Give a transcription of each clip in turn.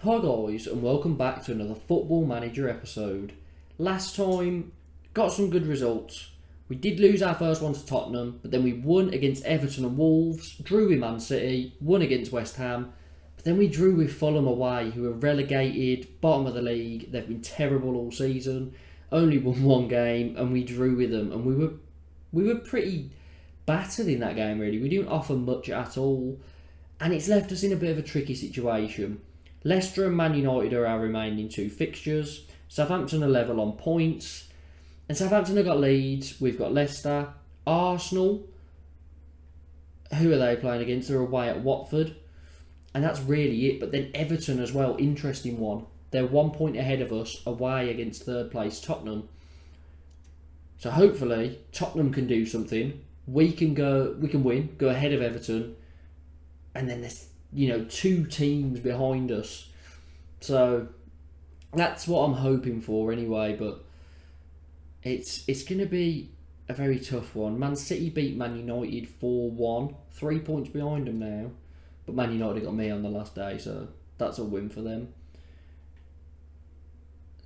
Hi guys, and welcome back to another Football Manager episode. Last time, got some good results. We did lose our first one to Tottenham, but then we won against Everton and Wolves, drew with Man City, won against West Ham, but then we drew with Fulham away, who are relegated, bottom of the league. They've been terrible all season, only won one game, and we drew with them, and we were pretty battered in that game really. We didn't offer much at all, and it's left us in a bit of a tricky situation. Leicester and Man United are our remaining two fixtures. Southampton are level on points. And Southampton have got Leeds. We've got Leicester. Arsenal, who are they playing against? They're away at Watford. And that's really it. But then Everton as well, interesting one. They're 1 point ahead of us, away against third place Tottenham. So hopefully Tottenham can do something. We can win, go ahead of Everton. And then there's two teams behind us. So that's what I'm hoping for anyway, but it's going to be a very tough one. Man City beat Man United 4-1, 3 points behind them now, but Man United got me on the last day, so that's a win for them.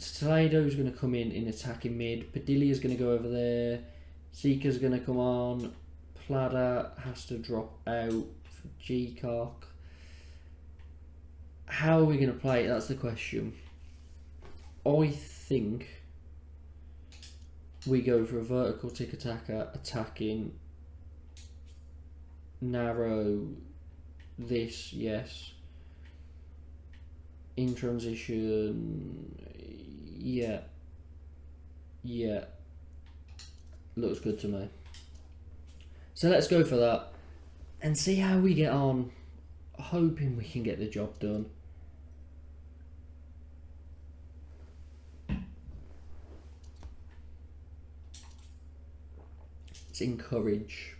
Toledo's going to come in attacking mid. Padilla's going to go over there. Seeker's going to come on. Plada has to drop out for G-Cock. How are we going to play it? That's the question. I think we go for a vertical tiki-taka, attacking, narrow, this, yes. In transition, yeah. Looks good to me. So let's go for that and see how we get on. Hoping we can get the job done. Let's encourage,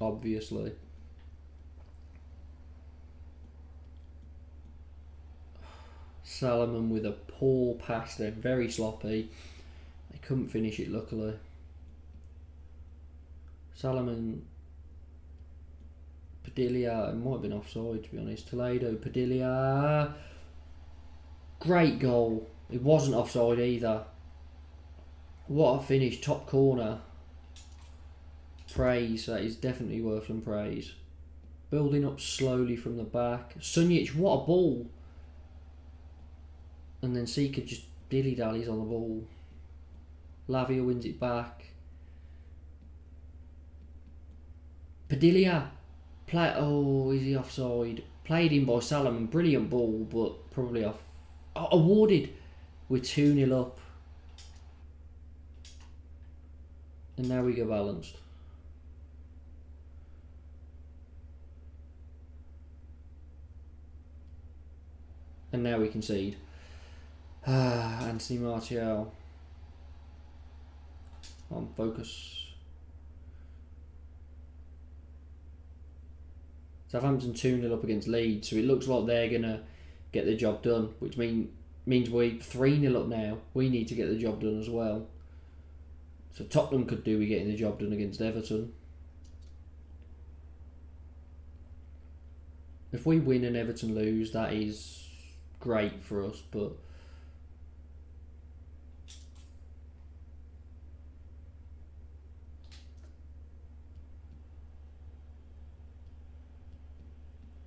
obviously. Salomon with a poor pass there, very sloppy. They couldn't finish it, luckily. Salomon, Padilla, it might have been offside to be honest. Toledo, Padilla. Great goal. It wasn't offside either. What a finish, top corner. Praise, that is definitely worth some praise. Building up slowly from the back. Sunjic, what a ball. And then Seeker just dilly-dallies on the ball. Lavia wins it back. Padilla. Is he offside? Played in by Salomon. Brilliant ball, but probably off. Awarded. We're 2-0 up. And now we go balanced. And now we concede. Anthony Martial. On focus. Southampton 2-0 up against Leeds, so it looks like they're going to get the job done, which means we're 3-0 up now. We need to get the job done as well. So Tottenham could do with getting the job done against Everton. If we win and Everton lose, that is great for us, but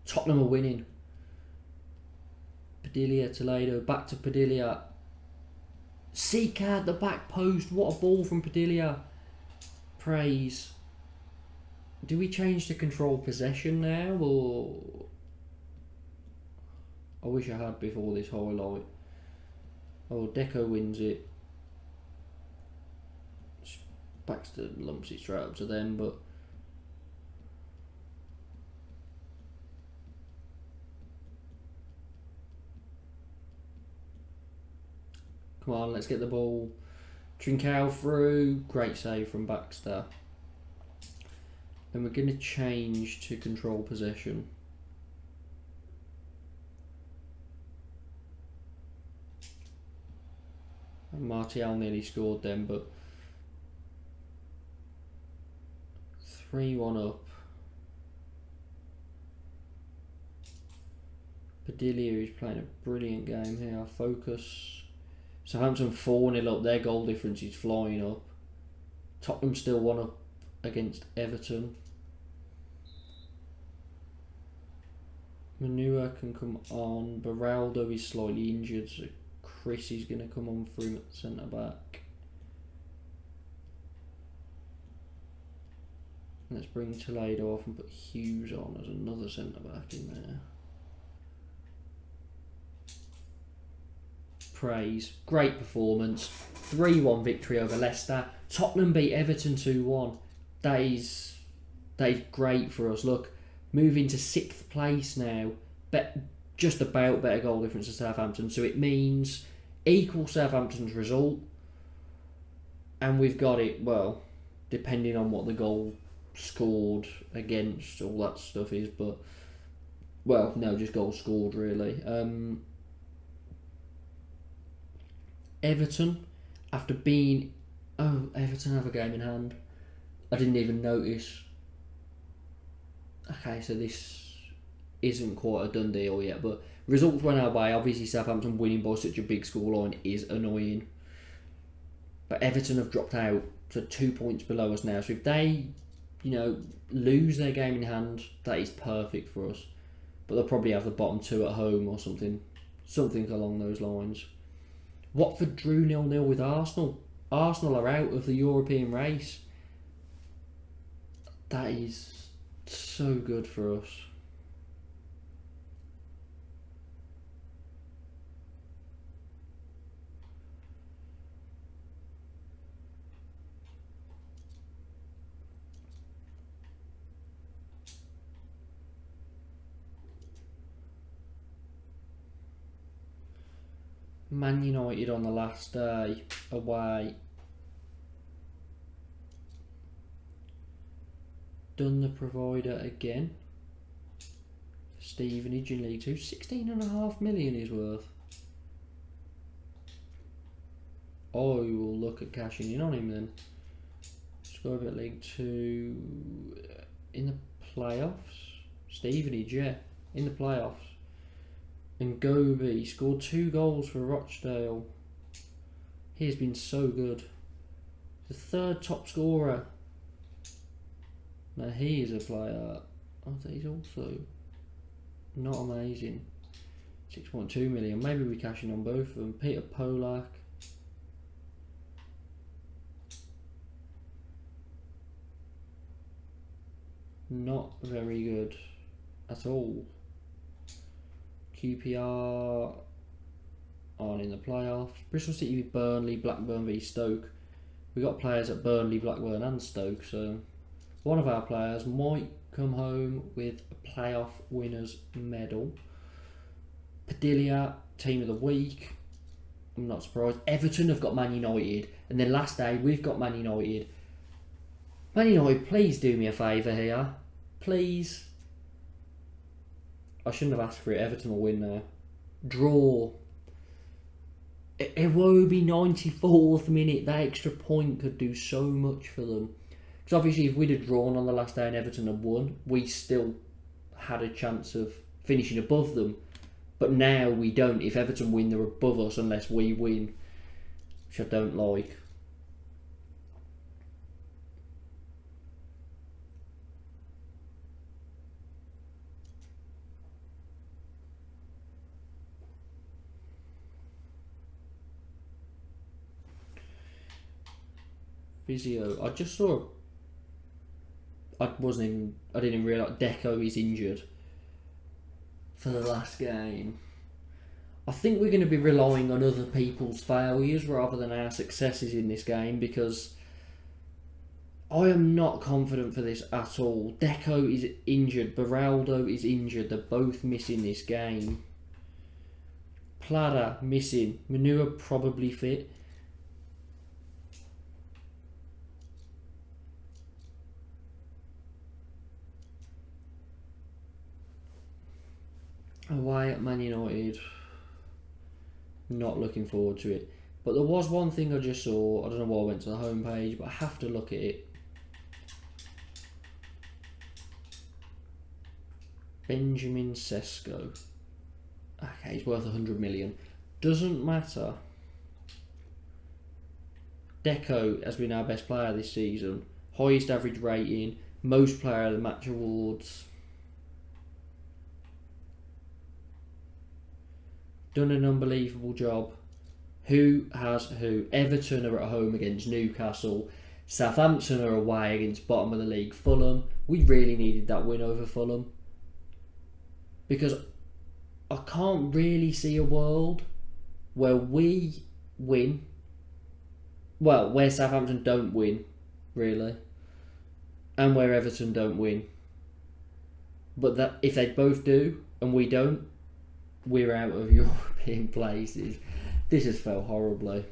Tottenham are winning. Padilla, Toledo, back to Padilla. Seeker, the back post. What a ball from Padilla. Praise. Do we change to control possession now, or I wish I had before this highlight. Oh, Deco wins it. Baxter lumps it straight up to them, but come on, let's get the ball. Trincao through. Great save from Baxter. And we're going to change to control possession. And Martial nearly scored then, but 3-1 up. Padilla is playing a brilliant game here. Focus. Southampton 4-0 up. Their goal difference is flying up. Tottenham still 1 up against Everton. Manua can come on. Beraldo is slightly injured, so Chris is going to come on for him at centre back. Let's bring Toledo off and put Hughes on as another centre back in there. Praise. Great performance. 3-1 victory over Leicester. Tottenham beat Everton 2-1. That is great for us. Look, moving to 6th place now. Just about better goal difference to Southampton. So it means equal Southampton's result. And we've got it, well, depending on what the goal scored against, all that stuff is. But, well, no, just goals scored, really. Everton, after being... Oh, Everton have a game in hand. I didn't even notice. Okay, so this isn't quite a done deal yet, but results went our way. Obviously, Southampton winning by such a big scoreline is annoying. But Everton have dropped out to 2 points below us now. So if they, lose their game in hand, that is perfect for us. But they'll probably have the bottom 2 at home or something along those lines. Watford drew 0-0 with Arsenal. Arsenal are out of the European race. That is so good for us. Man United on the last day away. Done the provider again. Stevenage in League 2. 16.5 million is worth. I will look at cashing in on him then. Scoreboard League 2 in the playoffs. Stevenage, yeah, in the playoffs. And Gobi scored 2 goals for Rochdale. He has been so good. The 3rd top scorer. Now he is a player. He's also not amazing. 6.2 million. Maybe we cash in on both of them. Peter Polak. Not very good at all. QPR on in the playoffs. Bristol City v Burnley, Blackburn v Stoke. We got players at Burnley, Blackburn and Stoke, so one of our players might come home with a playoff winners medal. Padilla, team of the week. I'm not surprised. Everton have got Man United, and then last day we've got Man United. Man United, please do me a favour here. Please. I shouldn't have asked for it. Everton will win now. Draw. It will be 94th minute. That extra point could do so much for them. Because obviously if we'd have drawn on the last day and Everton had won, we still had a chance of finishing above them. But now we don't. If Everton win, they're above us unless we win. Which I don't like. Physio. I just saw. I didn't even realise Deco is injured for the last game. I think we're going to be relying on other people's failures rather than our successes in this game, because I am not confident for this at all. Deco is injured. Beraldo is injured. They're both missing this game. Plada missing. Manua probably fit. Away at Man United. Not looking forward to it. But there was one thing I just saw. I don't know why I went to the homepage, but I have to look at it. Benjamin Sesko. Okay, he's worth 100 million. Doesn't matter. Deco has been our best player this season. Highest average rating. Most player of the match awards. Done an unbelievable job. Who has who? Everton are at home against Newcastle. Southampton are away against bottom of the league Fulham. We really needed that win over Fulham. Because I can't really see a world where we win. Well, where Southampton don't win, really. And where Everton don't win. But that if they both do, and we don't, we're out of European places. This has felt horribly.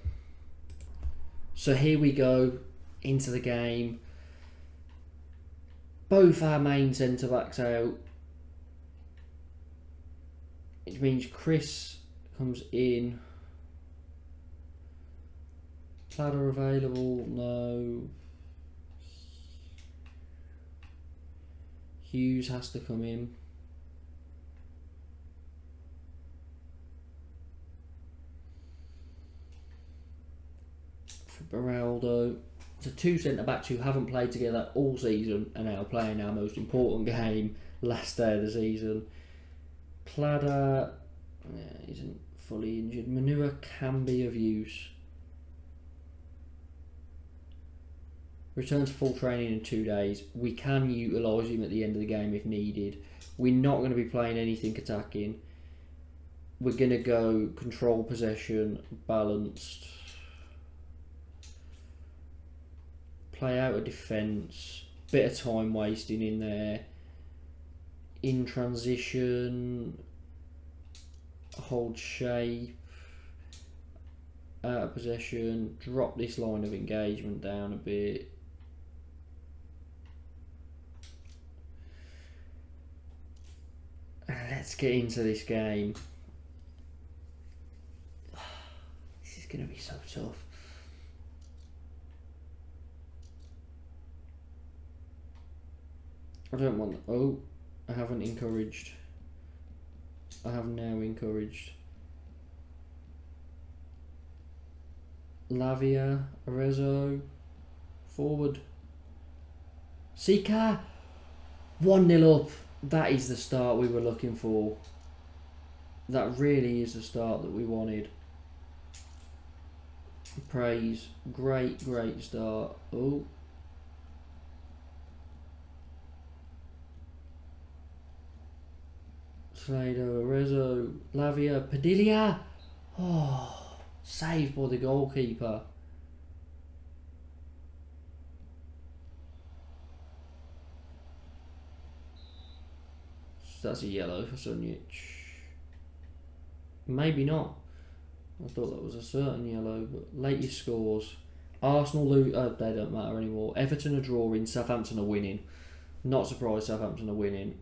So here we go into the game. Both our main centre-backs out. Which means Chris comes in. Platter available? No. Hughes has to come in. For Beraldo. So two centre-backs who haven't played together all season and now playing our most important game last day of the season. Platter isn't fully injured. Manua can be of use. Returns full training in 2 days. We can utilise him at the end of the game if needed. We're not going to be playing anything attacking. We're going to go control possession, balanced. Play out of defence. Bit of time wasting in there. In transition. Hold shape. Out of possession. Drop this line of engagement down a bit. Let's get into this game. This is going to be so tough. I don't want... Oh, I haven't encouraged. I have now encouraged. Lavia, Arezzo, forward. Sika, 1-0 up. That is the start we were looking for. That really is the start that we wanted. Praise. Great start. Oh. Slado, Arezzo, Lavia, Padilla. Oh, saved by the goalkeeper. That's a yellow for Sunjic. Maybe not. I thought that was a certain yellow, but latest scores. Arsenal lose. They don't matter anymore. Everton are drawing. Southampton are winning. Not surprised Southampton are winning.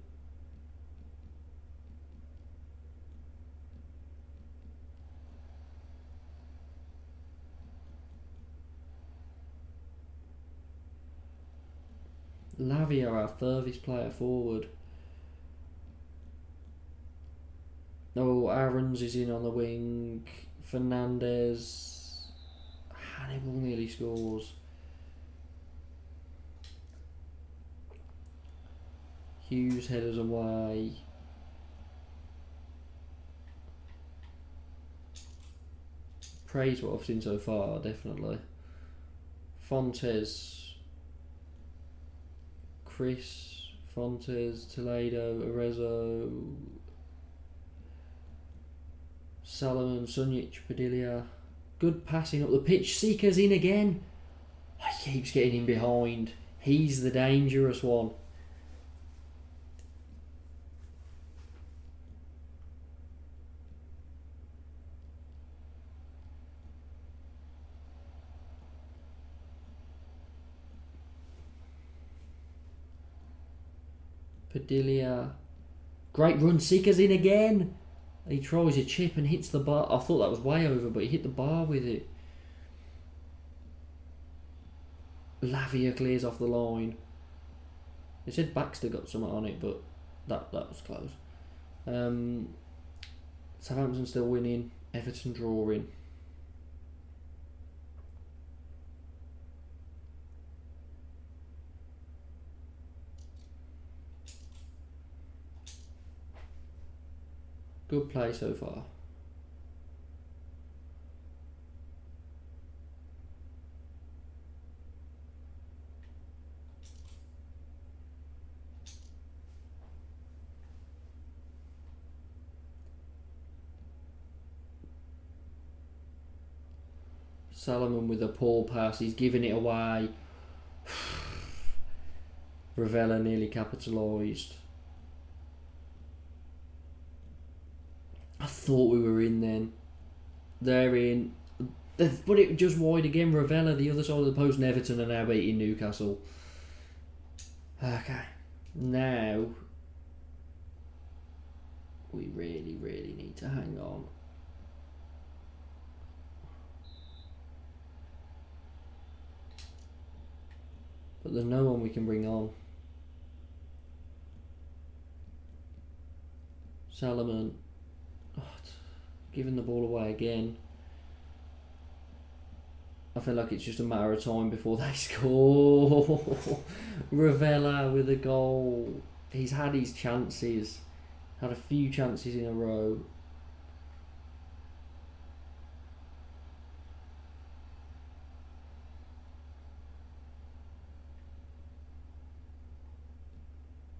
Lavia, our furthest player forward. Oh, Aarons is in on the wing. Fernandez. Hannibal nearly scores. Hughes headers away. Praise what I've seen so far, definitely. Fontes. Chris. Fontes. Toledo. Arezzo. Salomon, Sunjic, Padilla. Good passing up the pitch. Sika's in again. He keeps getting in behind. He's the dangerous one. Padilla. Great run. Sika's in again. He tries a chip and hits the bar. I thought that was way over, but he hit the bar with it. Lavia clears off the line. They said Baxter got something on it, but that was close. Southampton still winning. Everton drawing. Good play so far. Salomon with a poor pass, he's giving it away. Ravella nearly capitalised. I thought we were in then. They're in. They've put it just wide again. Ravella, the other side of the post, and Everton are now beating Newcastle. Okay. Now, we really, really need to hang on. But there's no one we can bring on. Salomon. Oh, giving the ball away again. I feel like it's just a matter of time before they score. Ravella with a goal. He's had his chances. Had a few chances in a row.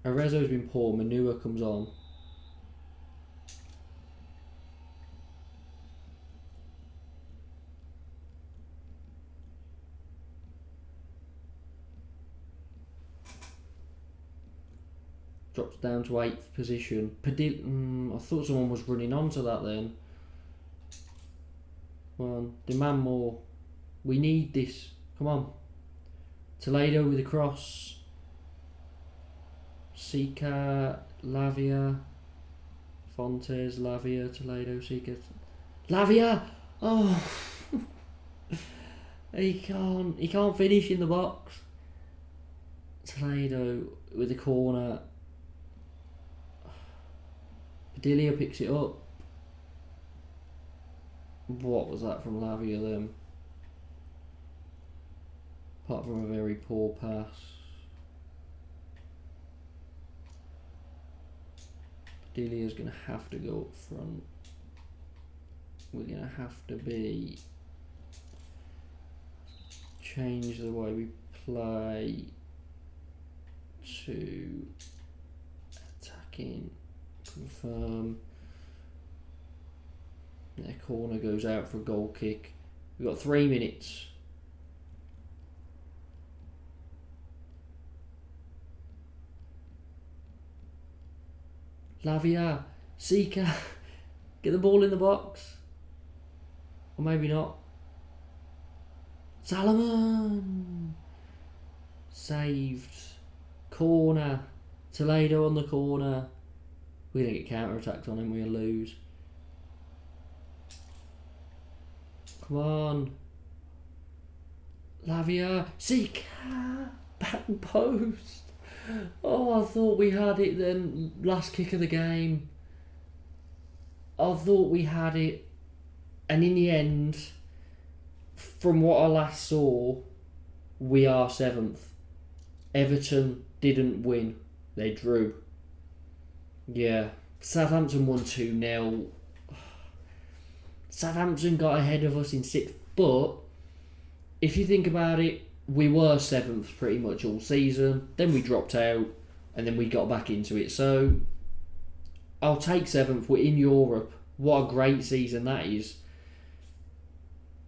Arezzo's been poor. Manua comes on. Drops down to 8th position. I thought someone was running onto that then. Come on, demand more. We need this. Come on. Toledo with a cross. Sika, Lavia, Fontes, Lavia, Toledo, Sika, Lavia. Oh, he can't finish in the box. Toledo with the corner. Padilla picks it up. What was that from Lavia then? Apart from a very poor pass. Delia's going to have to go up front. We're going to have to change the way we play to attacking, confirm. Their corner goes out for a goal kick. We've got 3 minutes. Lavia, Sika, get the ball in the box. Or maybe not. Salomon! Saved. Corner. Toledo on the corner. We're going to get counter-attacked on him, we're going to lose. Come on. Lavia, Sika, back post. Oh, I thought we had it then. Last kick of the game. I thought we had it. And in the end, from what I last saw, we are 7th. Everton didn't win. They drew. Yeah. Southampton won 2-0. Southampton got ahead of us in 6th. But, if you think about it, we were 7th pretty much all season. Then we dropped out. And then we got back into it. So, I'll take 7th. We're in Europe. What a great season that is.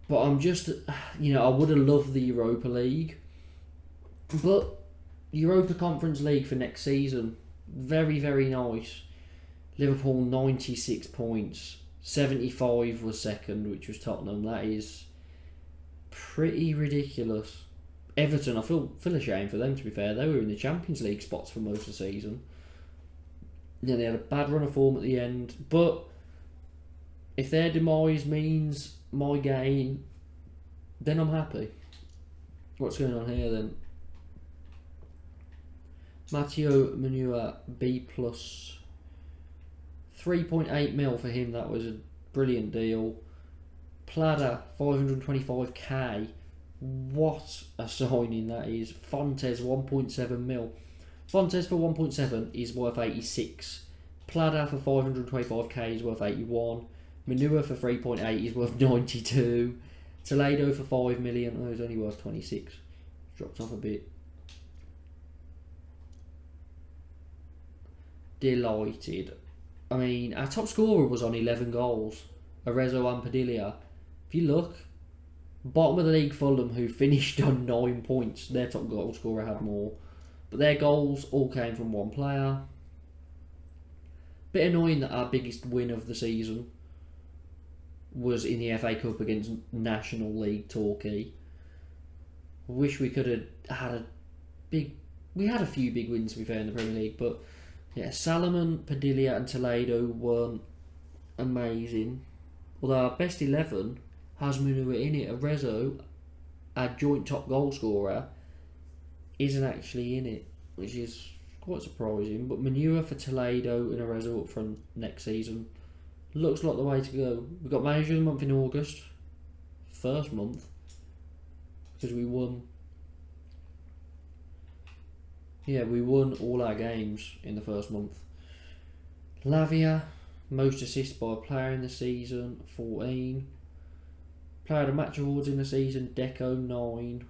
But I'm just, I would have loved the Europa League. But, Europa Conference League for next season. Very, very nice. Liverpool 96 points. 75 was second, which was Tottenham. That is pretty ridiculous. Everton, I feel ashamed for them, to be fair. They were in the Champions League spots for most of the season. Then they had a bad run of form at the end. But if their demise means my gain, then I'm happy. What's going on here then? Matteo Manua B+. 3.8 mil for him. That was a brilliant deal. Plada, 525k. What a signing that is. Fontes, 1.7 mil. Fontes for 1.7 is worth 86. Plada for 525k is worth 81. Manua for 3.8 is worth 92. Toledo for 5 million. Oh, it's only worth 26. Dropped off a bit. Delighted. I mean, our top scorer was on 11 goals. Arezzo and Padilla. If you look, bottom of the league Fulham, who finished on 9 points, their top goal scorer had more. But their goals all came from one player. Bit annoying that our biggest win of the season was in the FA Cup against National League Torquay. I wish we could have had a big... We had a few big wins, to be fair, in the Premier League, but yeah, Salomon, Padilla and Toledo weren't amazing. Although our best 11 has Manua in it. Arezzo, our joint top goal scorer, isn't actually in it, which is quite surprising. But Manua for Toledo and Arezzo up front next season looks like the way to go. We've got manager of the month in August, first month, because we won. Yeah, we won all our games in the first month. Lavia, most assists by a player in the season, 14. Player of the match awards in the season, Deco, 9.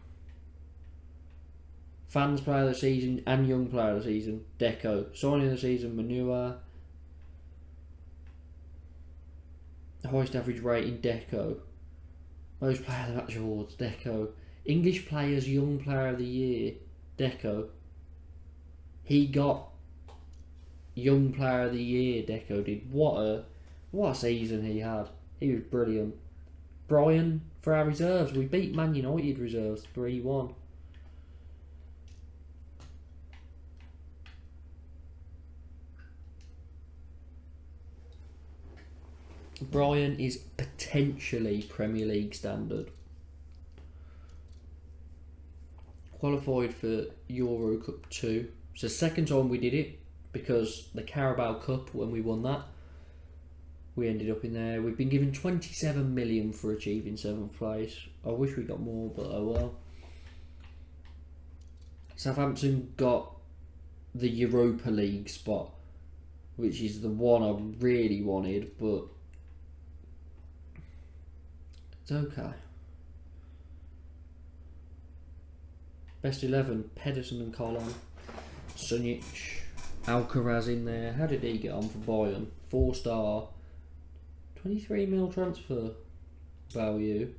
Fans player of the season and young player of the season, Deco. Signing of the season, Manua. Highest average rating, Deco. Most player of the match awards, Deco. English players, young player of the year, Deco. He got young player of the year, Deco did. What a season he had. He was brilliant. Brian for our reserves. We beat Man United reserves 3-1. Brian is potentially Premier League standard. Qualified for Euro Cup 2. It's the second time we did it, because the Carabao Cup, when we won that, we ended up in there. We've been given 27 million for achieving 7th place. I wish we got more, but oh well. Southampton got the Europa League spot, which is the one I really wanted, but it's okay. Best 11, Pedersen and Colin. Sunic, Alcaraz in there. How did he get on for Bayern? 4-star, 23 mil transfer value.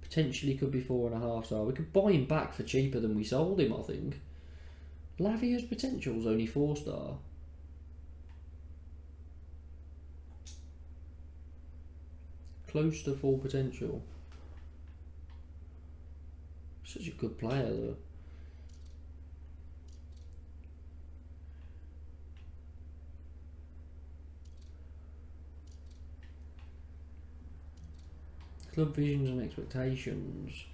Potentially could be 4.5 star. We could buy him back for cheaper than we sold him, I think. Lavia's potential is only 4-star. Close to full potential. Such a good player though. Club visions and expectations.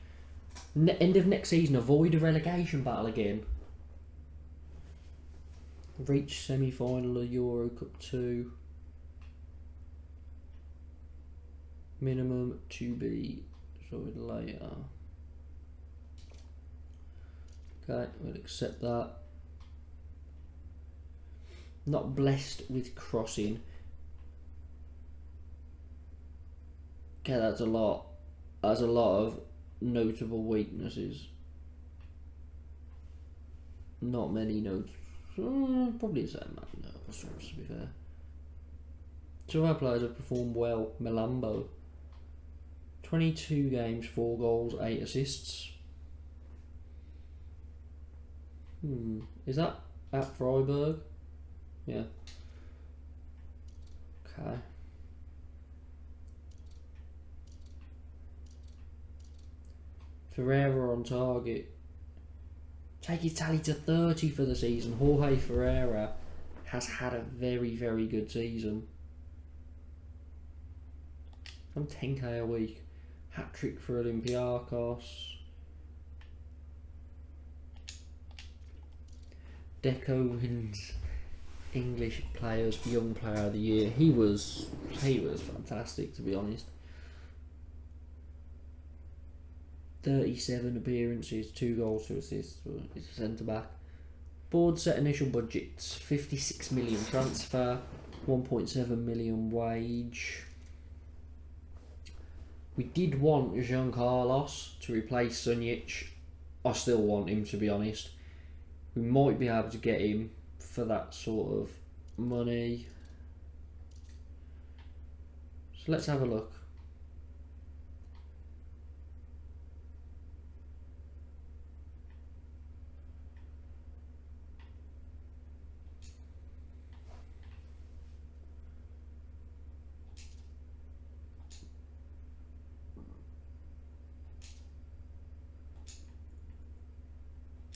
End of next season, avoid a relegation battle again. Reach semi-final of Euro Cup 2. Minimum to be sorted later. Okay, we'll accept that. Not blessed with crossing. Okay, that's a lot. That's a lot of notable weaknesses. Not many notes. Probably the same amount of notes, to be fair. Two of our players have performed well. Melambo, 22 games, 4 goals, 8 assists. Is that at Freiburg? Yeah. Okay. Ferreira on target. Take his tally to 30 for the season. Jorge Ferreira has had a very, very good season. From 10k a week. Hat-trick for Olympiacos. Deco wins English players, young player of the year. He was fantastic, to be honest. 37 appearances, 2 goals, 2 assists. He's a centre back. Board set initial budgets: 56 million transfer, 1.7 million wage. We did want Jean Carlos to replace Sunjic. I still want him, to be honest. We might be able to get him for that sort of money. So let's have a look.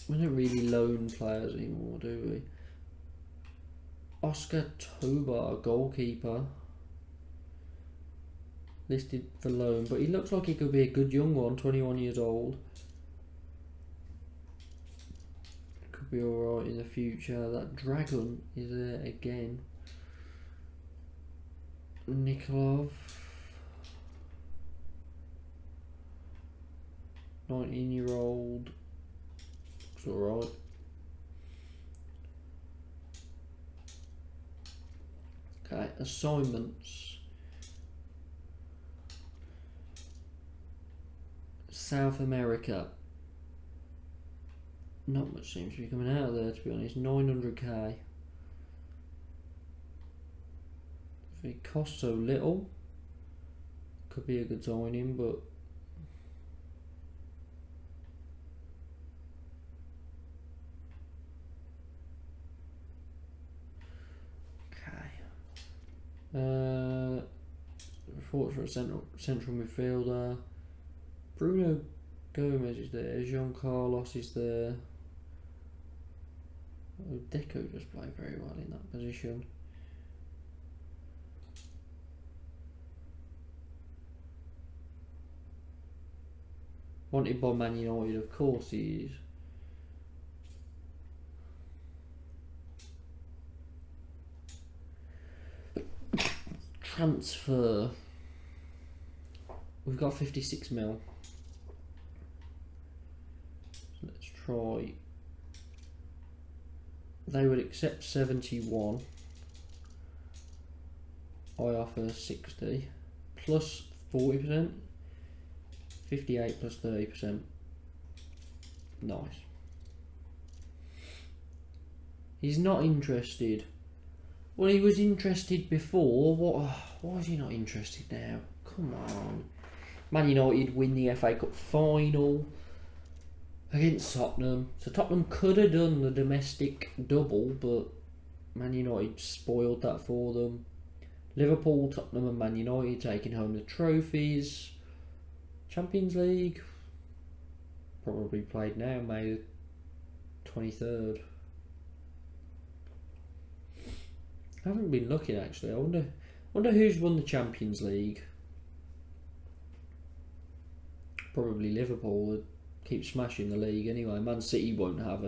We don't really loan players anymore, do we? Oscar Tobar, goalkeeper. Listed for loan, but he looks like he could be a good young one, 21 years old. Could be alright in the future. That Dragon is there again. Nikolov. 19-year-old. Looks alright. Okay, assignments. South America. Not much seems to be coming out of there, to be honest. 900k. If it costs so little, could be a good signing, but reports for a central midfielder. Bruno Gomez is there. Jean Carlos is there. Oh, Deco just played very well in that position. Wanted by Man United, of course he is. Transfer. We've got 56 mil. So let's try. They would accept 71. I offer 60 plus 40%. 58 plus 30%. Nice. He's not interested. Well, he was interested before. Why is he not interested now? Come on. Man United win the FA Cup final against Tottenham. So Tottenham could have done the domestic double, but Man United spoiled that for them. Liverpool, Tottenham and Man United taking home the trophies. Champions League, probably played now, May 23rd. I haven't been looking actually. I wonder who's won the Champions League. Probably Liverpool would keep smashing the league anyway. Man City won't have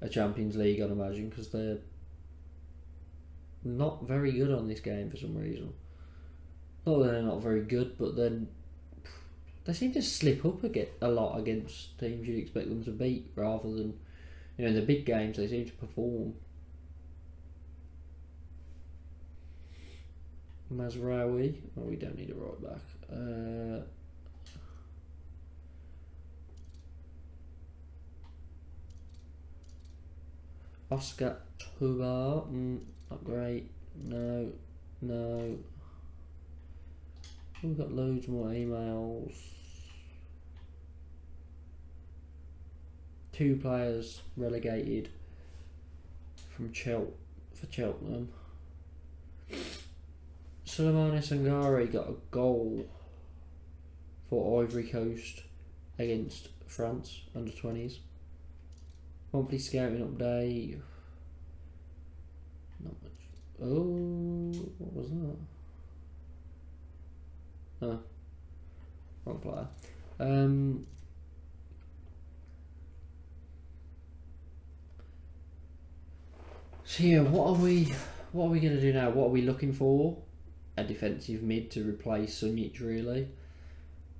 a Champions League, I'd imagine, because they're not very good on this game for some reason. Not that they're not very good, but then they seem to slip up a lot against teams you'd expect them to beat, rather than, in the big games they seem to perform. Mazraoui. Oh, we don't need a right back. Oscar Tobar. Not great. No. We've got loads more emails. 2 players relegated from for Cheltenham. Souleymane Sangare got a goal for Ivory Coast against France under 20s. Monthly scouting update. Not much. Oh, what was that? Oh, wrong player. So yeah, what are we going to do now? What are we looking for? A defensive mid to replace Sunjic, really.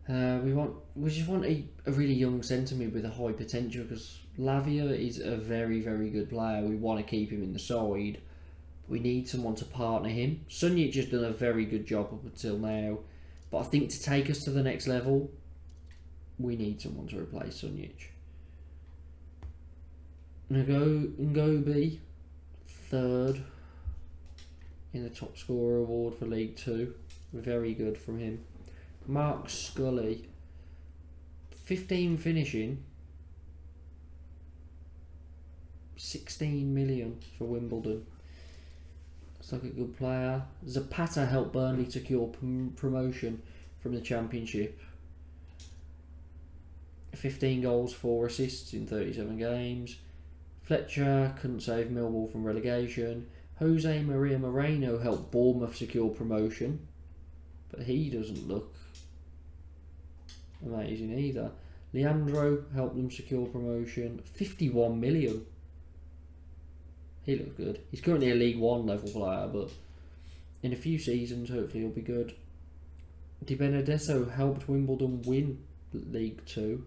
We just want a really young centre mid with a high potential, because Lavia is a very, very good player. We want to keep him in the side. We need someone to partner him. Sunjic has done a very good job up until now, but I think to take us to the next level, we need someone to replace Sunjic. Ngobi, third in the top scorer award for League 2. Very good from him. Mark Scully, 15 finishing, 16 million for Wimbledon. Looks like a good player. Zapata helped Burnley secure promotion from the Championship. 15 goals, 4 assists in 37 games. Fletcher couldn't save Millwall from relegation. Jose Maria Moreno helped Bournemouth secure promotion, but he doesn't look amazing either. Leandro helped them secure promotion. 51 million. He looks good. He's currently a League 1 level player, but in a few seasons, hopefully he'll be good. Di Benedetto helped Wimbledon win League 2.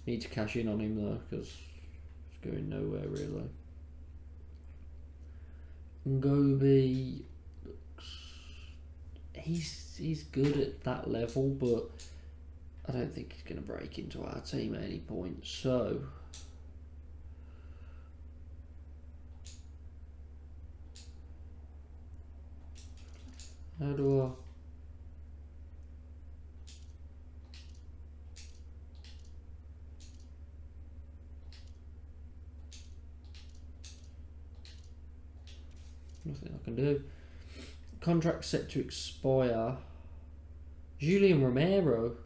Need to cash in on him though, because it's going nowhere really. Ngobi, he's good at that level, but I don't think he's going to break into our team at any point. So how do I... Nothing I can do. Contract set to expire. Julian Romero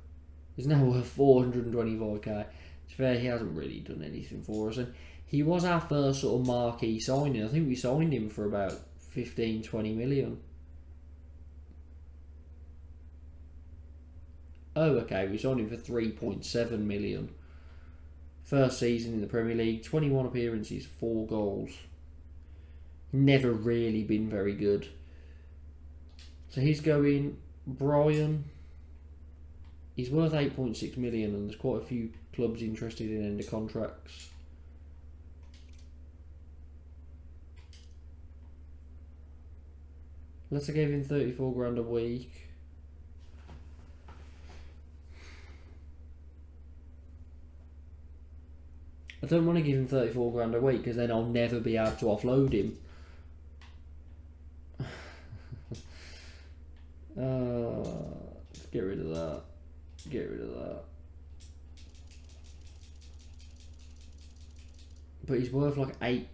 is now worth 425k. To be fair, he hasn't really done anything for us, and he was our first sort of marquee signing. I think we signed him for about 15-20 million. Oh, okay, we signed him for 3.7 million. First season in the Premier League, 21 appearances, 4 goals. Never really been very good. So he's going Brian. He's worth 8.6 million, and there's quite a few clubs interested in end of contracts. Let's give him 34 grand a week. I don't want to give him 34 grand a week, because then I'll never be able to offload him. Let's get rid of that. Get rid of that. But he's worth like 8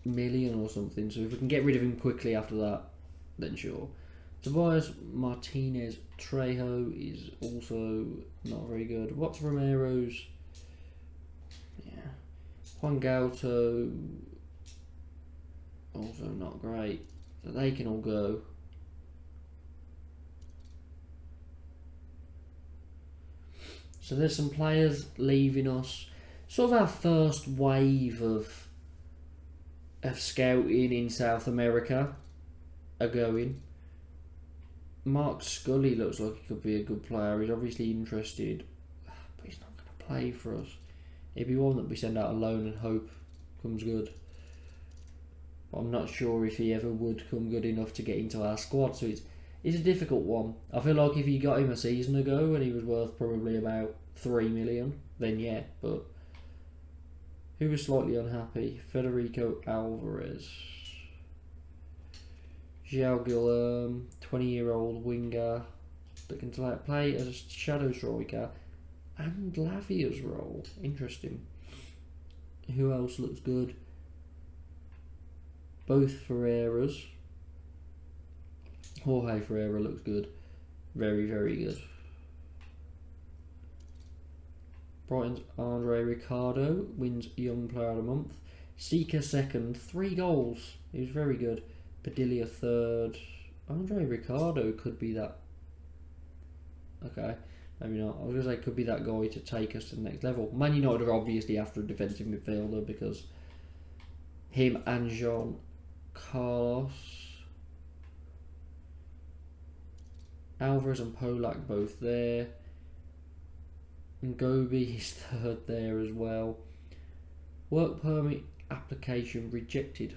million or something, so if we can get rid of him quickly after that, then sure. Tobias Martinez Trejo is also not very good. What's Romero's? Yeah. Juan Gauto, also not great. So they can all go. So there's some players leaving us. Sort of our first wave of scouting in South America are going. Mark Scully looks like he could be a good player. He's obviously interested, but he's not going to play for us. He'd be one that we send out on loan and hope comes good. But I'm not sure if he ever would come good enough to get into our squad. So it's a difficult one. I feel like if you got him a season ago and he was worth probably about 3 million, then yeah. But who was slightly unhappy? Federico Alvarez. João Guilherme, 20-year-old winger that can play as a shadow striker and Lavia's role. Interesting. Who else looks good? Both Ferreiras. Jorge Ferreira looks good. Very, very good. Brighton's Andre Ricardo wins Young Player of the Month. Sika second, 3 goals. He was very good. Padilla third. Andre Ricardo could be that. Okay, maybe not. I was going to say could be that guy to take us to the next level. Man United are obviously after a defensive midfielder because Him and Jean Carlos. Alvarez and Polak both there. And Gobi is third there as well. Work permit application rejected.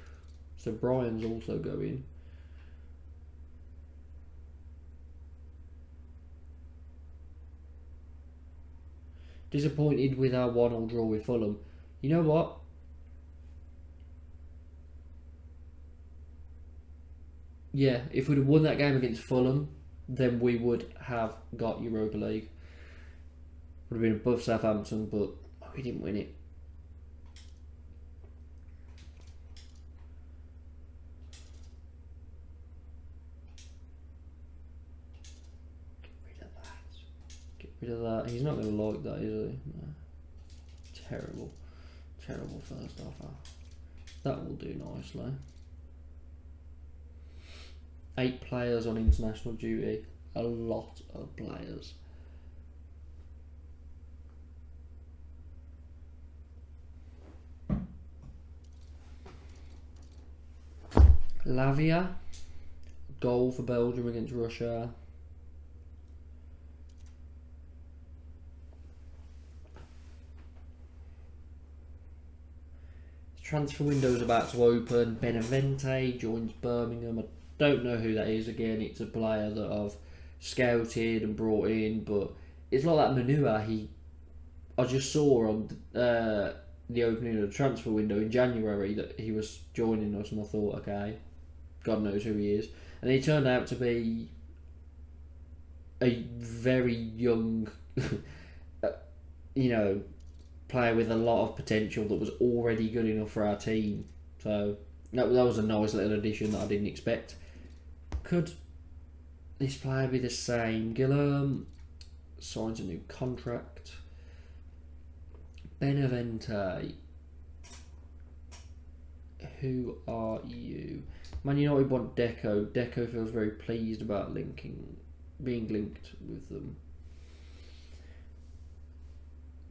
So Brian's also going. Disappointed with our 1-1 draw with Fulham. You know what? Yeah, if we'd have won that game against Fulham, then we would have got Europa League. Would have been above Southampton, but we didn't win it. Get rid of that. He's not going to like that, is he? No. Terrible. Terrible first half. That will do nicely. 8 players on international duty. A lot of players. Lavia. Goal for Belgium against Russia. Transfer window's about to open. Benavente joins Birmingham. I don't know who that is. Again, it's a player that I've scouted and brought in, but it's like that Manua I just saw on the opening of the transfer window in January that he was joining us, and I thought, okay, God knows who he is. And he turned out to be a very young, player with a lot of potential that was already good enough for our team. So that was a nice little addition that I didn't expect. Could this player be the same? Guillaume signs a new contract. Benavente. Who are you? Man United want Deco. Deco feels very pleased about being linked with them.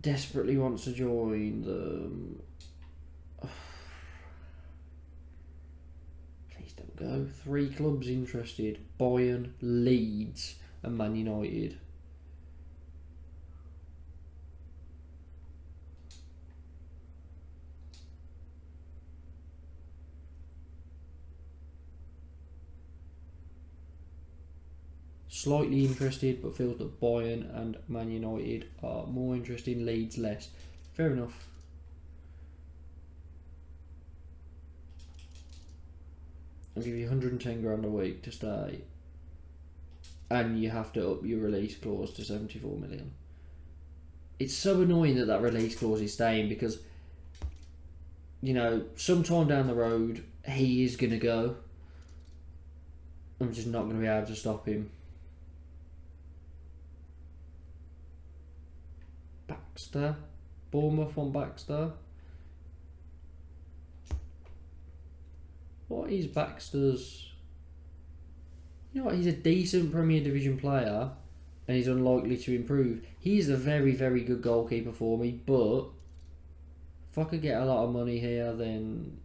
Desperately wants to join them. Please don't go. 3 clubs interested. Bayern, Leeds and Man United. Slightly interested, but feels that Bayern and Man United are more interested, Leeds less. Fair enough. I'll give you 110 grand a week to stay, and you have to up your release clause to 74 million. It's so annoying that release clause is staying because, sometime down the road he is going to go. I'm just not going to be able to stop him. Baxter. Bournemouth want Baxter. What is Baxter's... he's a decent Premier Division player and he's unlikely to improve. He's a very, very good goalkeeper for me, but if I could get a lot of money here, then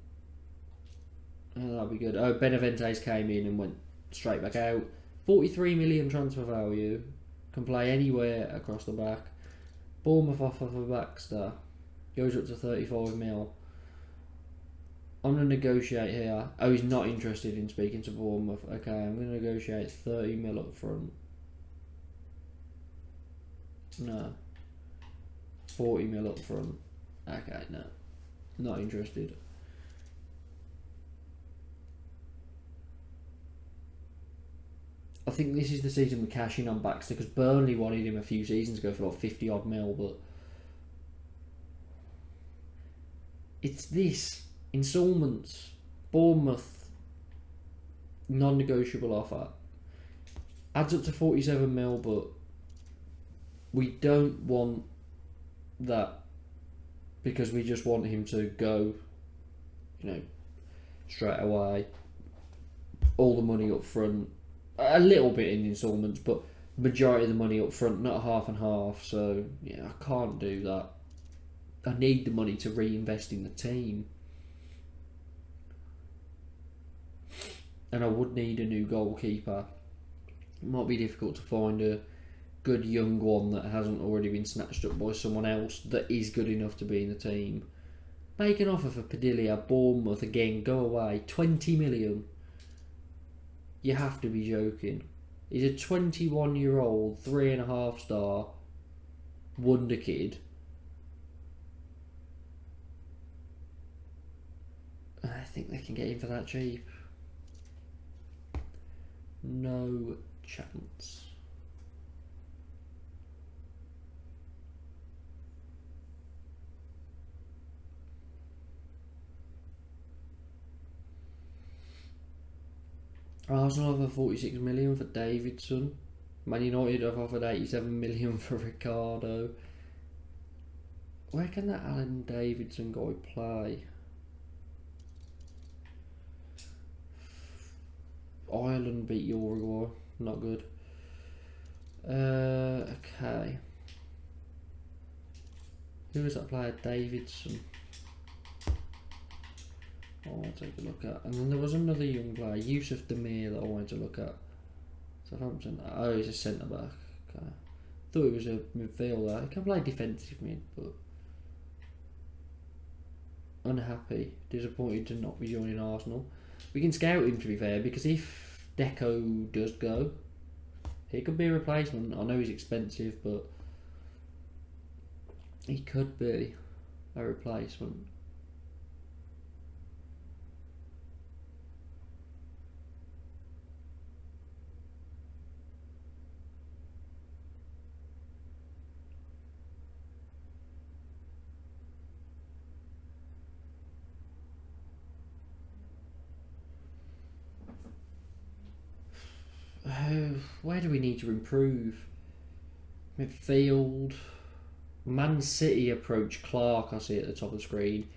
that'd be good. Oh, Benavente's came in and went straight back out. 43 million transfer value. Can play anywhere across the back. Bournemouth offer for Baxter. Goes up to 35 mil. I'm going to negotiate here. Oh, he's not interested in speaking to Bournemouth. Okay, I'm going to negotiate 30 mil up front. No. 40 mil up front. Okay, no. Not interested. I think this is the season we cash in on Baxter because Burnley wanted him a few seasons ago for like 50 odd mil, but it's this instalments. Bournemouth non-negotiable offer adds up to 47 mil, but we don't want that because we just want him to go, straight away. All the money up front. A little bit in instalments, but majority of the money up front, not half and half. So yeah, I can't do that. I need the money to reinvest in the team. and I would need a new goalkeeper. It might be difficult to find a good young one that hasn't already been snatched up by someone else that is good enough to be in the team. Make an offer for Padilla, Bournemouth again, go away. 20 million. You have to be joking. He's a 21-year-old, 3.5 star wonder kid. I think they can get him for that cheap. No chance. Arsenal have offered 46 million for Davidson. Man United have offered 87 million for Ricardo. Where can that Alan Davidson guy play? Ireland beat Uruguay. Not good. Okay. Who was that player? Davidson. I'll take a look at. And then there was another young player, Yusuf Demir, that I wanted to look at. Southampton. Oh, he's a centre back. Okay. Thought he was a midfielder. He can play defensive mid, but unhappy, disappointed to not be joining Arsenal. We can scout him, to be fair, because if Deco does go, he could be a replacement. I know he's expensive, but he could be a replacement. Where do we need to improve? Midfield. Man City approach Clark, I see at the top of the screen.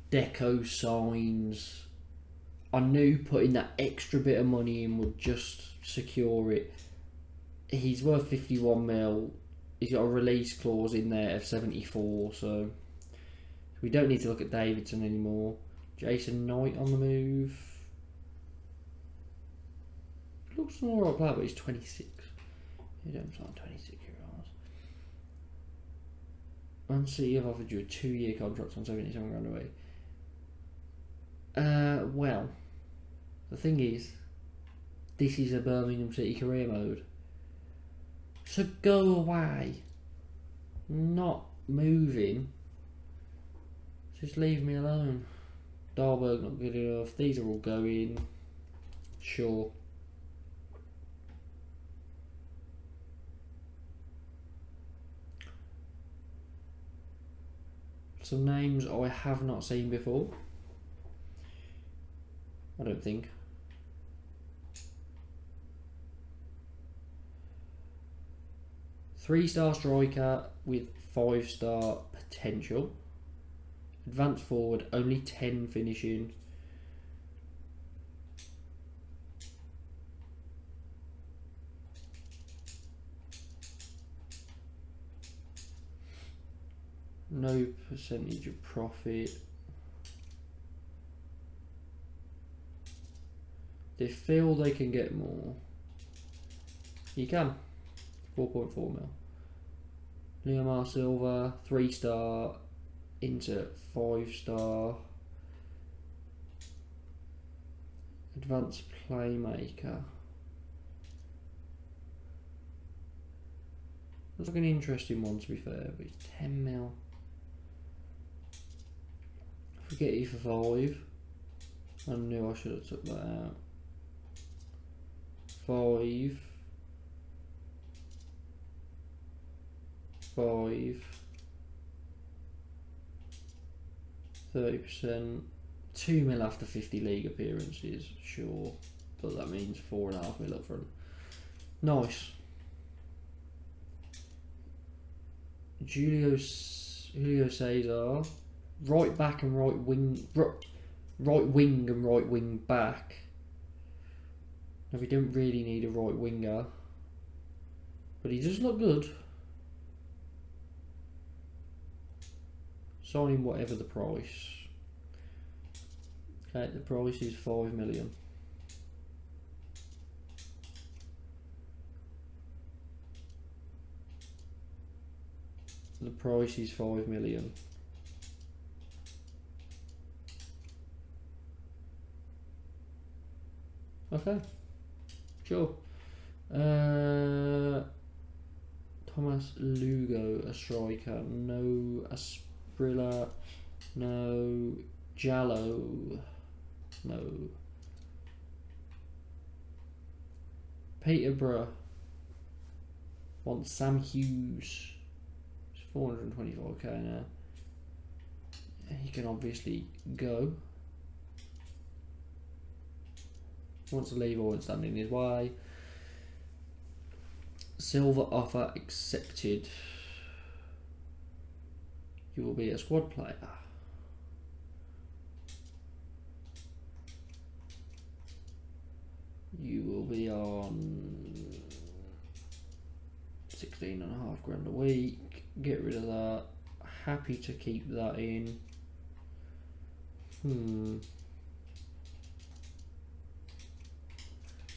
Deco signs. I knew putting that extra bit of money in would just secure it. He's worth 51 mil. He's got a release clause in there of 74, so we don't need to look at Davidson anymore. Jason Knight on the move. Looks an alright player, but he's 26. You don't sign 26-year-olds. Man City have offered you a 2-year contract on 77 grand away. Well, the thing is, this is a Birmingham City career mode. So go away. Not moving. Just leave me alone. Darburg not good enough. These are all going. Sure. Some names I have not seen before. I don't think. Three-star striker with 5-star potential. Advanced forward, only 10 finishing. No percentage of profit. They feel they can get more. You can. 4.4 mil. Leomar Silva, 3-star into 5-star. Advanced playmaker. Looks like an interesting one, to be fair, but it's 10 mil. Forget you for 5. I knew I should have took that out. 5. 30%. 2 mil after 50 league appearances, sure, but that means 4.5 mil up front. Nice. Julio Cesar, right back and right wing, right wing and right wing back. Now we don't really need a right winger, but he does look good. Sign him whatever the price. Okay, the price is 5 million. The price is 5 million. Okay, sure. Thomas Lugo, a striker. No Asprilla. No Jallo. No. Peterborough wants Sam Hughes. It's 425k now. He can obviously go. Wants to leave, or won't stand in his way. Silver offer accepted. You will be a squad player. You will be on 16.5 grand a week. Get rid of that. Happy to keep that in.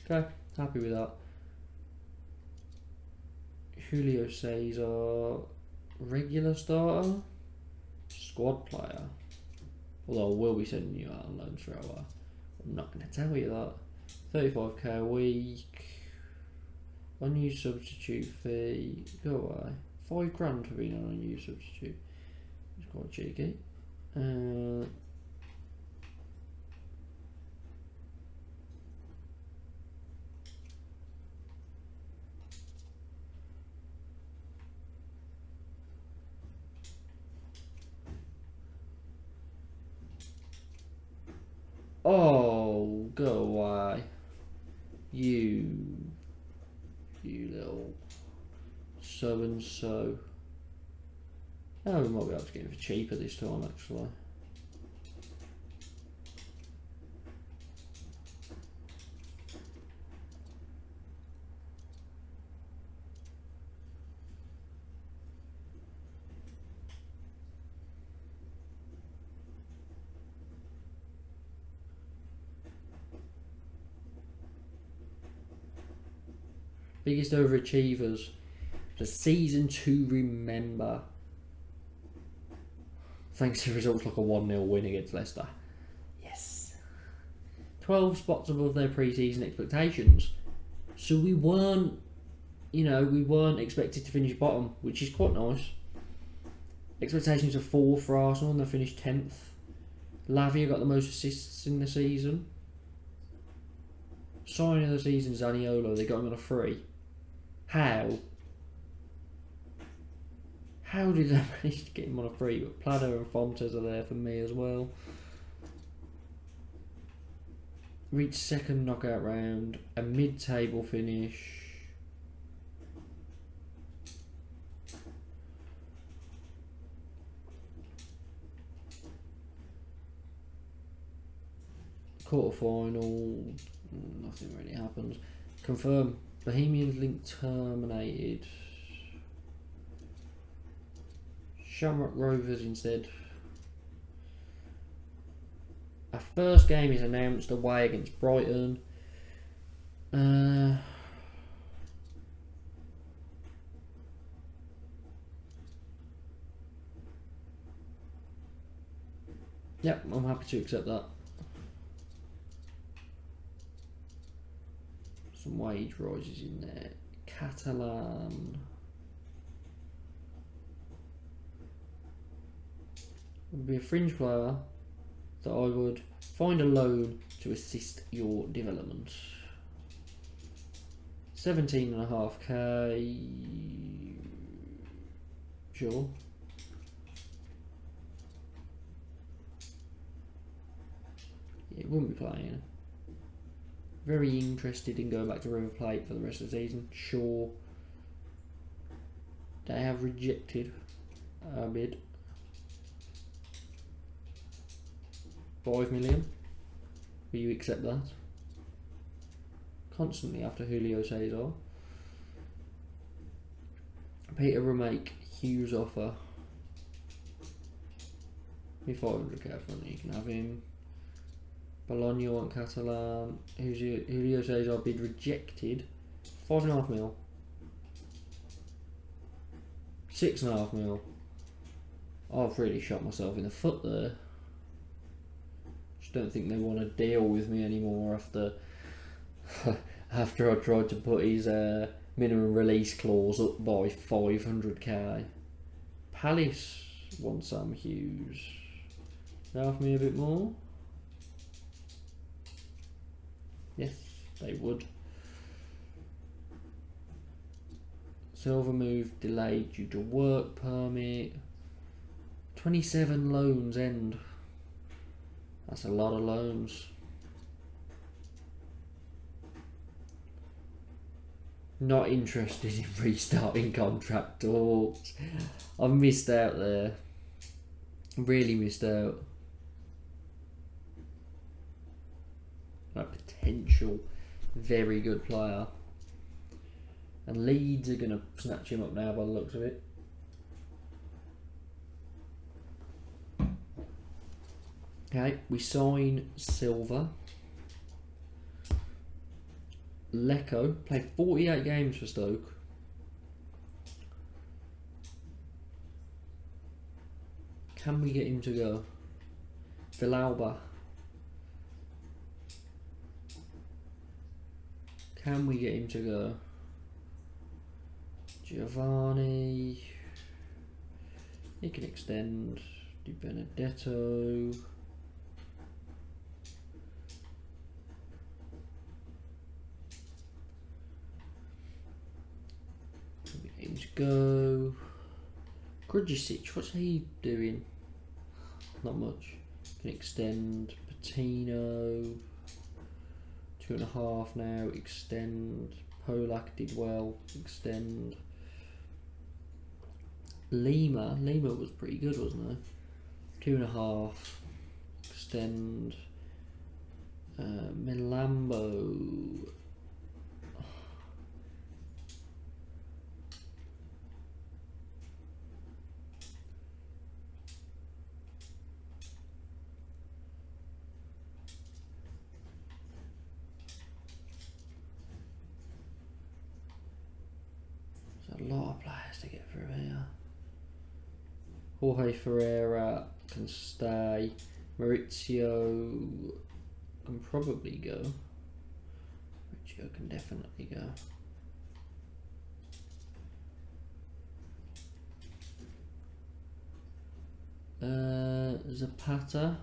Okay, happy with that. Julio Cesar, regular starter, squad player. Although I will be sending you out on loan straight away. I'm not going to tell you that. 35k a week. Unused substitute fee. Go away. 5 grand for being an unused substitute. It's quite cheeky. Oh, go away. You little so and so. Oh, we might be able to get it for cheaper this time actually. Biggest overachievers. The season to remember. Thanks to results like a 1-0 win against Leicester. Yes. 12 spots above their pre-season expectations. So we weren't, we weren't expected to finish bottom, which is quite nice. Expectations are 4 for Arsenal and they finished 10th. Lavia got the most assists in the season. Signing of the season, Zaniolo, they got him on a free. How did they manage to get him on a free? But Plano and Fontes are there for me as well. Reached second knockout round, a mid-table finish. Quarter-final, nothing really happens. Confirm. Bohemians link terminated. Shamrock Rovers instead. Our first game is announced away against Brighton. Yep, I'm happy to accept that. Some wage rises in there. Catalan. Would be a fringe player that I would find a loan to assist your development. 17.5k. Sure. Yeah, it wouldn't be playing. Very interested in going back to River Plate for the rest of the season. Sure. They have rejected our bid. 5 million. Will you accept that? Constantly after Julio Cesar. Peter will make Hughes offer. Me 500k up front, you can have him. Bologna want Catalan. Julio Cesar bid rejected. 5.5 mil. 6.5 mil. I've really shot myself in the foot there. Just don't think they want to deal with me anymore after after I tried to put his minimum release clause up by 500k. Palace want Sam Hughes. They offer me a bit more? Yes, they would. Silver move delayed due to work permit. 27 loans end. That's a lot of loans. Not interested in restarting contract talks. I've missed out there. Really missed out. A potential very good player. And Leeds are going to snatch him up now by the looks of it. Okay, we sign Silva. Lecco played 48 games for Stoke. Can we get him to go? Villalba. Can we get him to go? Giovanni. He can extend. Di Benedetto. Can we get him to go? Grudjicic, what's he doing? Not much. Can extend. Patino. 2.5 now. Extend. Polak did well. Extend. Lima was pretty good, wasn't he? 2.5. Extend. Milambo. There's a lot of players to get through here. Jorge Ferreira can stay. Maurizio can probably go. Maurizio can definitely go. Zapata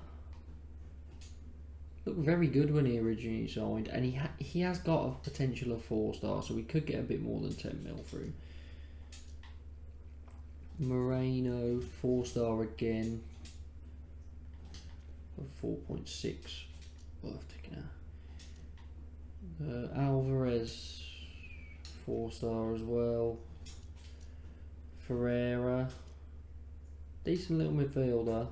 looked very good when he originally signed, and he has got a potential of 4-star, so we could get a bit more than 10 mil for him. Moreno 4-star again. 4.6 worth taking out. Alvarez 4-star as well. Ferreira, decent little midfielder.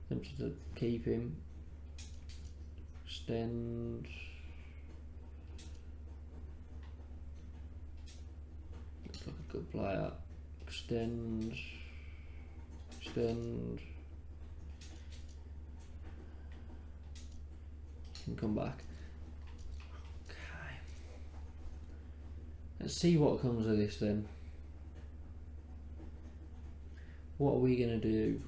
Tempted to keep him. Extend. Looks like a good player. Extend. Can come back. Okay. Let's see what comes of this then. What are we gonna do?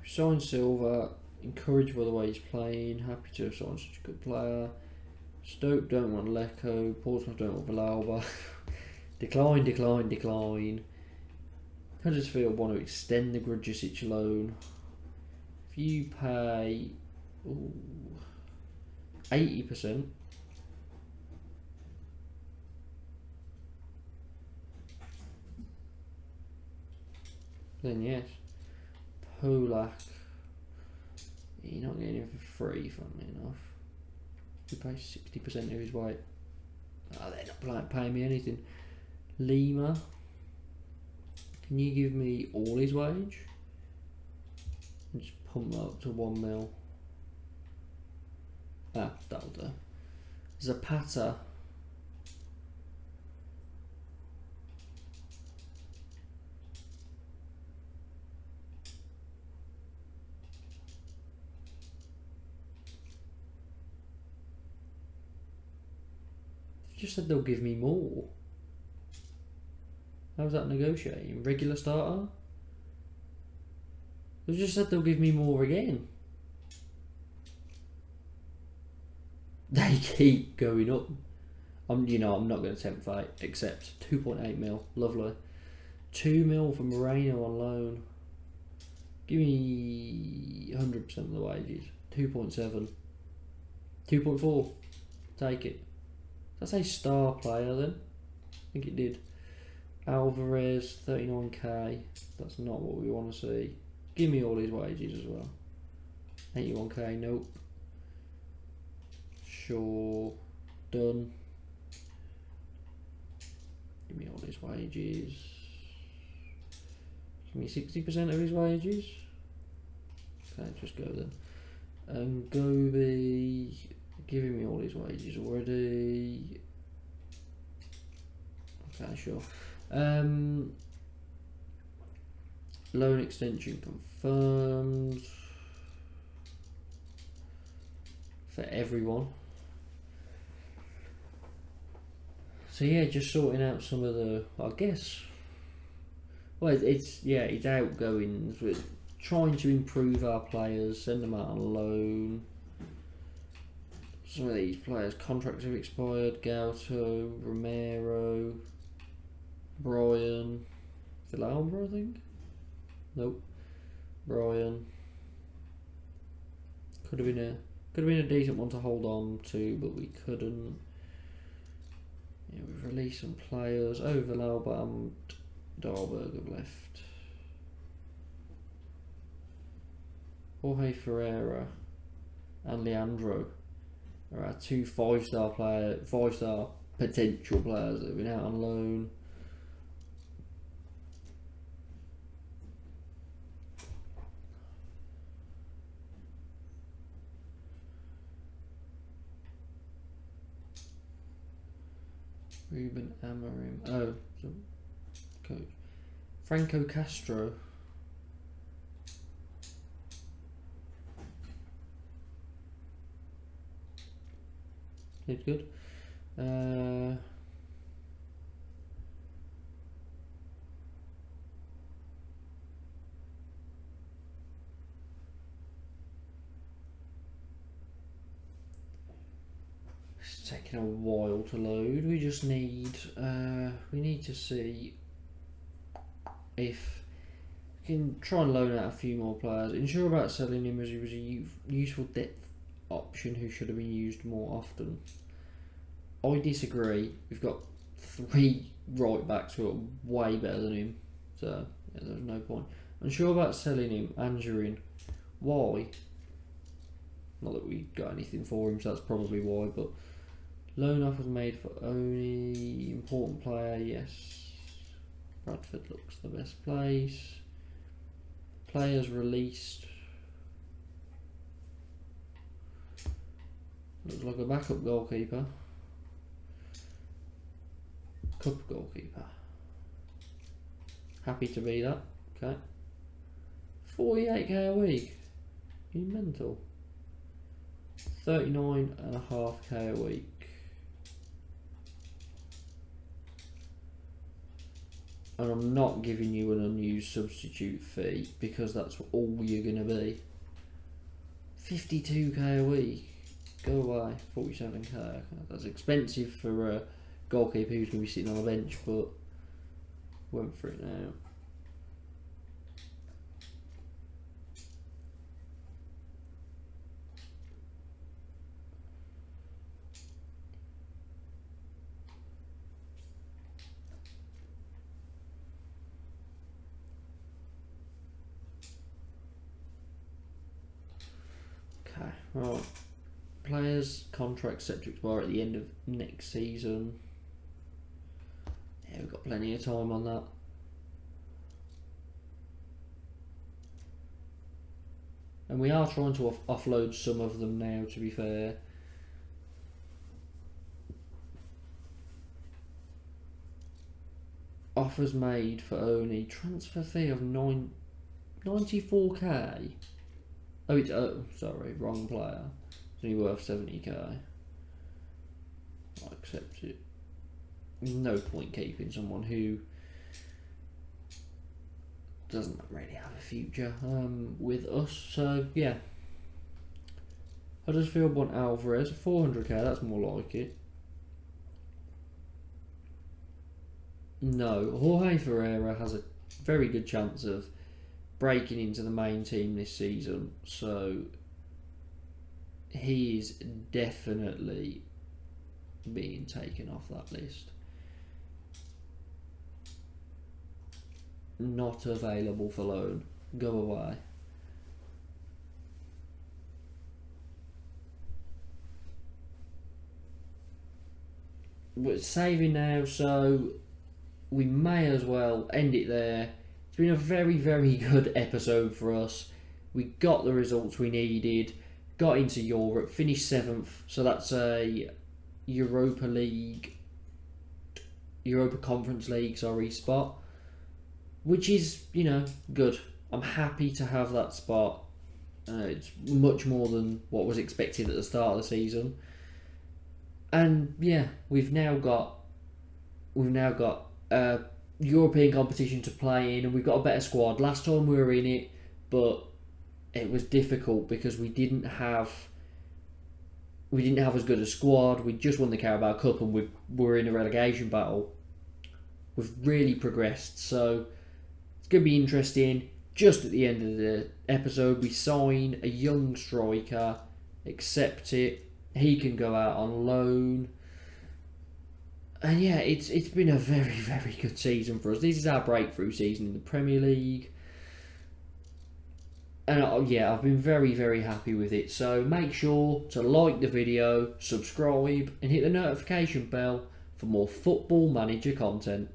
Signed Silva, encouraged by the way he's playing, happy to have signed such a good player. Stoke don't want Lecco, Portsmouth don't want Villalba. Decline. Huddersfield want to extend the Grudjicic loan. If you pay 80%, then yes. Polak, you're not getting him for free, funnily enough. You pay 60% of his weight. Oh, they're not paying me anything. Lima, can you give me all his wage? And just pump that up to 1 mil. Ah, that'll do. Zapata. just said they'll give me more. How's that negotiating? Regular starter? They just said they'll give me more again. They keep going up. I'm not going to tempt fate. Except 2.8 mil. Lovely. 2 mil for Moreno on loan. Give me 100% of the wages. 2.7. 2.4. Take it. Did I say star player then? I think it did. Alvarez, 39k. That's not what we want to see. Give me all his wages as well. 81k, nope. Sure. Done. Give me all his wages. Give me 60% of his wages. Okay, just go then. And Gobi, giving me all his wages already. Okay, sure. Loan extension confirmed for everyone. So yeah, just sorting out some of the, I guess. Well, it's outgoings. We're trying to improve our players, send them out on loan. Some of these players' contracts have expired. Gauto, Romero, Brian, Villalba, I think. Nope. Brian. Could have been a decent one to hold on to, but we couldn't. Yeah, we've released some players. Oh, Villalba and Dahlberg have left. Jorge Ferreira and Leandro are our two five-star potential players that have been out on loan. Ruben Amorim. Oh, coach. Franco Castro. Did good. It's taking a while to load. We just need to see if we can try and loan out a few more players. Unsure about selling him as he was a useful depth option who should have been used more often. I disagree. We've got 3 right backs who are way better than him, so yeah, there's no point. Unsure about selling him. Angerin. Why? Not that we got anything for him, so that's probably why, but loan offers made for only important player, yes. Bradford looks the best place. Players released. Looks like a backup goalkeeper. Cup goalkeeper. Happy to be that. Okay. 48k a week. You mental. 39.5k a week. And I'm not giving you an unused substitute fee because that's all you're going to be. 52k a week. Go away. 47k. That's expensive for a goalkeeper who's going to be sitting on the bench, but went for it now. Okay, right. Players' contracts set to expire at the end of next season. Yeah, we've got plenty of time on that. And we are trying to offload some of them now, to be fair. Offers made for only transfer fee of 94k. Oh, it's sorry, wrong player. It's only worth 70k. I'll accept it. no point keeping someone who doesn't really have a future with us. So yeah, I just feel want Alvarez 400k. That's more like it. No, Jorge Ferreira has a very good chance of breaking into the main team this season, so he is definitely being taken off that list. Not available for loan. Go away. We're saving now, so we may as well end it there. It's been a very, very good episode for us. We got the results we needed, got into Europe, finished 7th, so that's a Europa Conference League, spot, which is, good. I'm happy to have that spot. It's much more than what was expected at the start of the season. And yeah, we've now got European competition to play in, and we've got a better squad. Last time we were in it, but it was difficult because we didn't have as good a squad. We just won the Carabao Cup and we were in a relegation battle. We've really progressed, so it's going to be interesting. Just at the end of the episode, we sign a young striker, accept it. He can go out on loan. And yeah, it's been a very, very good season for us. This is our breakthrough season in the Premier League. And I've been very, very happy with it. So make sure to like the video, subscribe, and hit the notification bell for more Football Manager content.